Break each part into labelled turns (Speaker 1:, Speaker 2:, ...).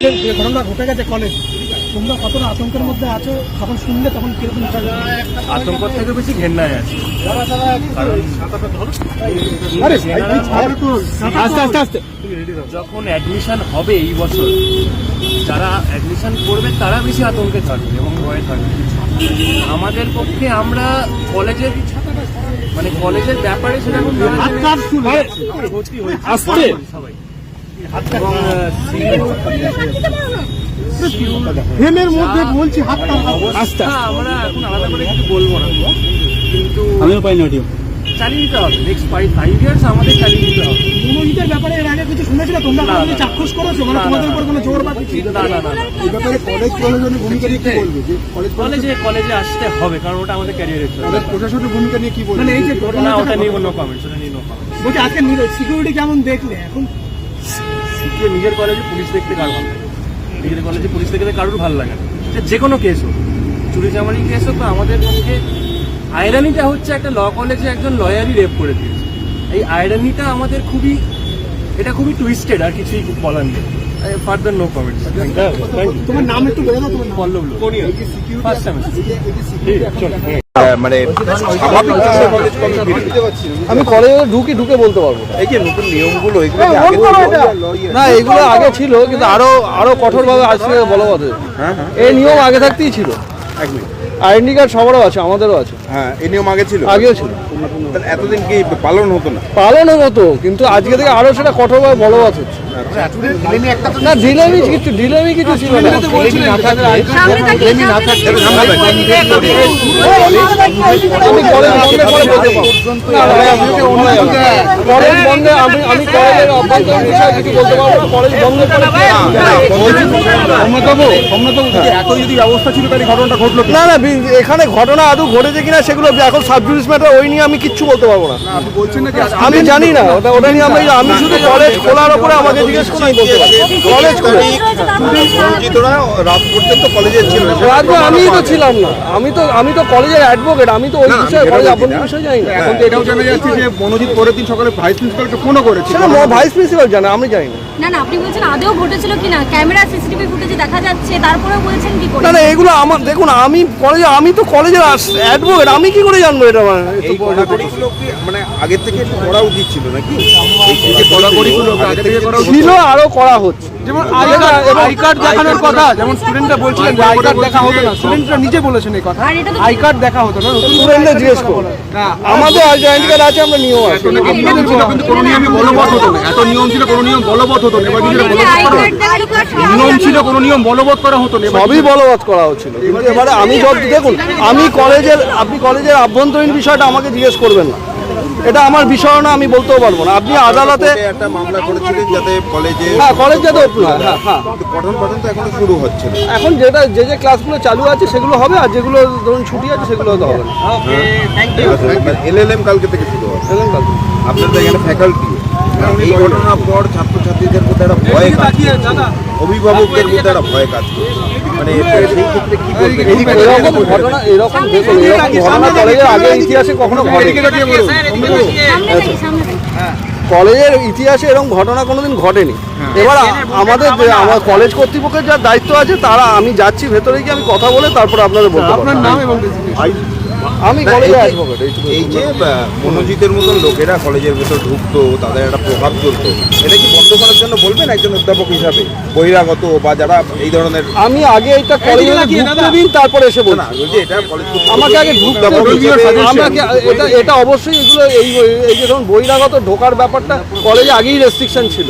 Speaker 1: যে ঘটনা ঘটে গেছে কলেজ, তোমরা কতটা আতঙ্কের মধ্যে আছো? তখন শুনলে তখন কিরকম?
Speaker 2: আতঙ্ক থেকে বেশি ঘেন্নায় আছে। যখন অ্যাডমিশন হবে এই বছর, যারা অ্যাডমিশন করবে তারা বেশি আতঙ্কে থাকবে এবং ভয়ে থাকবে। আমাদের পক্ষে আমরা কলেজের কলেজের ব্যাপারে সেরকম সবাই এবং
Speaker 1: ফ্রেমের মধ্যে বলছি
Speaker 2: আমরা এখন আলাদা করে কিছু বলবো না, কিন্তু
Speaker 1: আমিও পাই অডিও
Speaker 2: চালিয়ে দিতে হবে। নেক্সট 5 ইয়ার্স আমাদের চালিয়ে দিতে হবে।
Speaker 1: মনোজিতের ব্যাপারে এর আগে কিছু শুনেছিল? তোমরা চাক্ষুষ করেছো? মানে তোমাদের উপর কোনো জোর বা কিছু?
Speaker 2: না,
Speaker 1: এই ব্যাপারে কলেজ প্রশাসনের ভূমিকা নিয়ে কি বলবে? যে
Speaker 2: কলেজে আসতে হবে, কারণ ওটা আমাদের ক্যারিয়ারের জন্য।
Speaker 1: প্রশাসনের ভূমিকা নিয়ে কি বলবে? মানে এই যে
Speaker 2: ঘটনা, ওটা নিয়ে কোনো কমেন্টস, ওটা নিয়ে নো কমেন্টস।
Speaker 1: বলছি আজকে সিকিউরিটি কেমন দেখলে? এখন
Speaker 2: নিজের কলেজে পুলিশ দেখতে কার ভালো লাগে? নিজের কলেজে পুলিশ দেখতে কারোর ভালো লাগে না। যে কোনো কেস হোক, চুরি চামারি কেস হোক, তো আমাদের পক্ষে আয়রানিটা হচ্ছে একটা ল কলেজে একজন লয়ারই রেপ করে দিয়েছে। এই আয়রানিটা আমাদের খুবই টুইস্টেড, আর কিছুই বলার নেই। Further no comments.
Speaker 1: তোমার নাম একটু বলে দাও। তোমার
Speaker 2: পল্লব লোক, ফার্স্ট সেমেস্টার।
Speaker 3: মানে
Speaker 4: আমি কলেজে ঢুকে বলতে পারবো
Speaker 3: এই যে নতুন নিয়মগুলো
Speaker 4: না, এগুলো আগে ছিল, কিন্তু আরো কঠোরভাবে আজকে বলা কথা। এই নিয়ম আগে থাকতেই ছিল। আইডেন্টি কার্ড সবারও আছে, আমাদেরও আছে।
Speaker 3: হ্যাঁ, এই নিয়ম আগে ছিল,
Speaker 4: আগেও ছিল।
Speaker 3: এতদিন কি পালন হতো না?
Speaker 4: পালনও হতো, কিন্তু আজকে থেকে আরো সেটা কঠোরভাবে বলা কথা হচ্ছে। না, ঢিলেমি কিছু ছিল না। আমি কলেজ বন্ধে আমি কলেজের অভ্যন্তরীণ বিষয়ে কিছু বলতে পারবো না। কলেজ বন্ধ করে না, এখানে ঘটনা আদৌ ঘটেছে কিনা সেগুলো এখন সাবজুডিস ম্যাটার, ওই নিয়ে আমি কিচ্ছু বলতে পারবো না। আমি জানি না ওটা নিয়ে। আমি শুধু কলেজ খোলার উপরে আমাকে জিজ্ঞেস করে আমি বলতে পারি। কলেজ খোলা
Speaker 3: রাত পর্যন্ত কলেজে ছিল,
Speaker 4: আমিই তো ছিলাম না। আমি তো কলেজের অ্যাডভোকেট, আমি তো ওই বিষয়ে কলেজ আবদ্ধ বিষয় জানি না।
Speaker 3: এখন তো এটাও জানা যাচ্ছে যে মনোজিৎ পরের দিন সকালে ভাইস প্রিন্সিপালকে ফোনও করেছে।
Speaker 4: ভাইস প্রিন্সিপাল জানে, আমি জানি না।
Speaker 5: না, আপনি বলছেন আদেও ঘটেছিল কিনা? ক্যামেরা সিসিটিভি ফুটেজে দেখা যাচ্ছে, তারপরেও বলছেন কি করে?
Speaker 4: না, এগুলো আমার দেখুন, আমি তো কলেজের অ্যাডভোকেট, আমি কি করে জানবো এটা?
Speaker 3: এই কড়াকড়িগুলো কি মানে আগের থেকে একটু করা উচিত ছিল নাকি? এই কড়াকড়িগুলো আগের থেকে করা
Speaker 4: ছিল, আরো করা হচ্ছে।
Speaker 1: যেমন আই কার্ড দেখানোর কথা, যেমন স্টুডেন্টরা বলছিলেন যে আই কার্ড দেখা হতো না। স্টুডেন্টরা নিজে বলেছেন এই কথা, আই কার্ড দেখা হতো না।
Speaker 4: স্টুডেন্টদের জিজ্ঞেস করো। আমাদের আইডেন্টি কার্ড আছে, আমরা নিয়ম আছে।
Speaker 3: কিন্তু কোনো নিয়মই বলবৎ হতো না। এত নিয়ম ছিল, কোনো নিয়ম বলবৎ হতো না। নিয়ম ছিল, কোনো নিয়ম বলবৎ করা হতো না।
Speaker 4: সবই বলবৎ করা হচ্ছিল। কিন্তু এবারে আমি দেখুন, আপনি কলেজের আভ্যন্তরীণ বিষয়টা আমাকে জিজ্ঞেস করবেন না। এটা আমার বিষয় না, আমি বলতেও পারবো না। আপনি আদালতে
Speaker 3: একটা মামলা করেছিলেন যাতে কলেজে,
Speaker 4: কলেজ যাতে ওপেন হয়। হ্যাঁ,
Speaker 3: পঠন পাঠন তো এখনো শুরু হচ্ছে না।
Speaker 4: এখন যে ক্লাসগুলো চালু আছে সেগুলো হবে, আর যেগুলো ধরুন ছুটি আছে সেগুলো হয়তো হবে না।
Speaker 3: এলএলএম কালকে থেকে শুরু হবে। আপনাদের এখানে ফ্যাকাল্টি, এই ঘটনার পর ছাত্রছাত্রীদের মধ্যে একটা ভয় কাজ করছে, অভিভাবকদের মধ্যে একটা ভয় কাজ করছে। মানে সেই ক্ষেত্রে কি বলবেন?
Speaker 4: এরকম ঘটনা কলেজের আগে ইতিহাসে কখনো ঘটে? কলেজের ইতিহাসে এরকম ঘটনা কোনোদিন ঘটেনি। এবার আমার কলেজ কর্তৃপক্ষের যার দায়িত্ব আছে, তারা, আমি যাচ্ছি ভেতরে গিয়ে আমি কথা বলে তারপরে আপনাদের বলতে পারবো।
Speaker 1: আপনার নাম এবং
Speaker 4: আমি কলেজের অ্যাডভোকেট।
Speaker 3: এই যে মনোজিতের মতন লোকেরা কলেজের ভেতর ঢুকতো, তাদের একটা প্রভাব চলতো, এটা কি বন্ধ করার জন্য বলবেন একজন অধ্যাপক হিসাবে? বহিরাগত বা যারা এই ধরনের,
Speaker 4: আমি আগে এটা কলেজে ঢুকতে দিন, তারপরে এসে বলছি।
Speaker 3: এটা কলেজ
Speaker 4: আমাকে আগে ঢুকতে আমাকে এটা অবশ্যই এগুলো এই যে ধরুন বহিরাগত ঢোকার ব্যাপারটা কলেজে আগেই রেস্ট্রিকশন ছিল।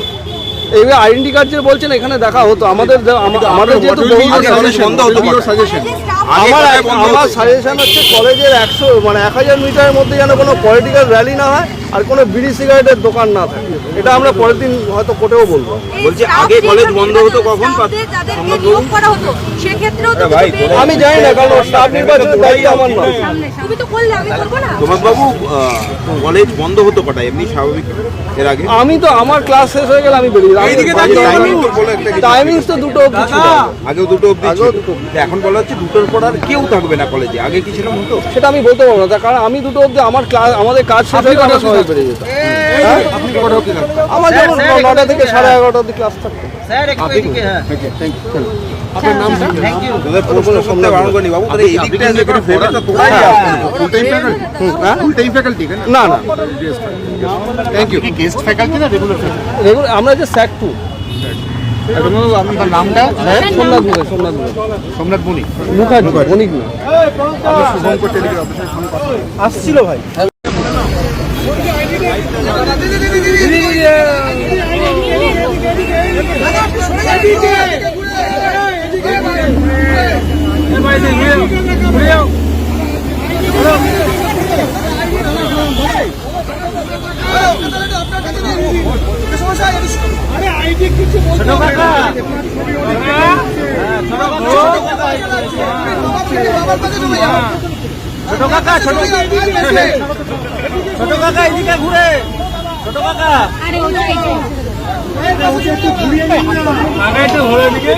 Speaker 4: এইভাবে আইডেন্টি কার্ড যে বলছেন এখানে দেখা হতো, আমাদের যেহেতু আমার সাজেশন হচ্ছে কলেজের 1000 মিটারের মধ্যে যেন কোনো পলিটিক্যাল র্যালি না হয়, আর কোনো বিড়ি সিগারেটের দোকান না থাকে। এটা আমরা পরের দিন হয়তো কোর্টেও বলবো।
Speaker 3: বলছি আগে কলেজ বন্ধ হতো কখন?
Speaker 4: আমি জানি না, কারণ স্টাফ নির্বাচনের দায়িত্ব আমার নয়।
Speaker 3: তোমার বাবু, কলেজ বন্ধ হতো কটায় এমনি স্বাভাবিক? এর আগে
Speaker 4: আমি তো আমার ক্লাস শেষ হয়ে গেলে আমি বেরিয়ে টাইমিংস তো 2টো অবধি ছিল।
Speaker 3: আগেও 2টো অবধি ছিল। এখন বলা হচ্ছে 2টোর পর আর কেউ থাকবে না কলেজে। আগে কি ছিল হতো?
Speaker 4: সেটা আমি বলতে পারবো না, কারণ আমি 2টো অবধি আমাদের কাজ শেষ হয়ে গেলে আমরা সবাই বেরিয়ে যেতাম। আমার যেমন 9টা থেকে 11:30 অবধি ক্লাস থাকতো।
Speaker 1: আপনার নামটা?
Speaker 3: তোদের প্রশ্ন করতে বারণ করিনি বাবু, তোদের এই দিকটা এসে একটু ফেরাটা তোরাই
Speaker 1: ফুল টাইম ফ্যাকাল্টি
Speaker 4: না না
Speaker 1: থ্যাংক ইউ গেস্ট ফ্যাকাল্টি না রেগুলার ফ্যাকাল্টি
Speaker 4: রেগুলার আমরা যে স্যাক 2
Speaker 1: আপনার নামটা
Speaker 4: সোমনাথ মুখে সোমনাথ মুখে
Speaker 1: সোমনাথ বণিক
Speaker 4: মুখার্জি বণিক না
Speaker 1: শুভঙ্কর টেলিগ্রাফ অফিসের সঙ্গে কথা বলছি।
Speaker 4: আসছিল ভাই
Speaker 2: ছোট কাকা এদিকে ঘুরে, ছোট কাকা
Speaker 5: আরে ওটা এইটাই।
Speaker 2: কাকা একটু ঘুরে এদিকে।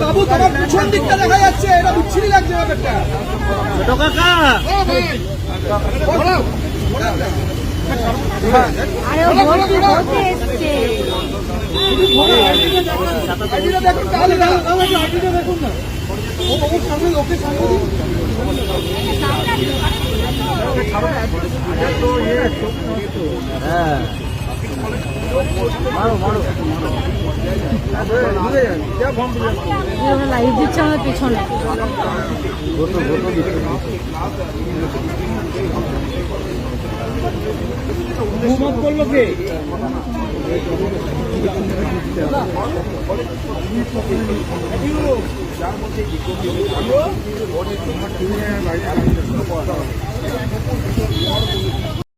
Speaker 1: বাবু তোমার পিছন দিকটা দেখা যাচ্ছে, এটা বিচ্ছিরি লাগছে ব্যাপারটা।
Speaker 2: ছোট কাকা
Speaker 5: আরে ও বলতে এসছে।
Speaker 1: আইডিটা দেখুন তাহলে আইডিটা দেখুন না। ও বাবু সামনে ওকে সামনে দিন।
Speaker 5: ওরা লাইভ দিচ্ছে আমার পেছনে।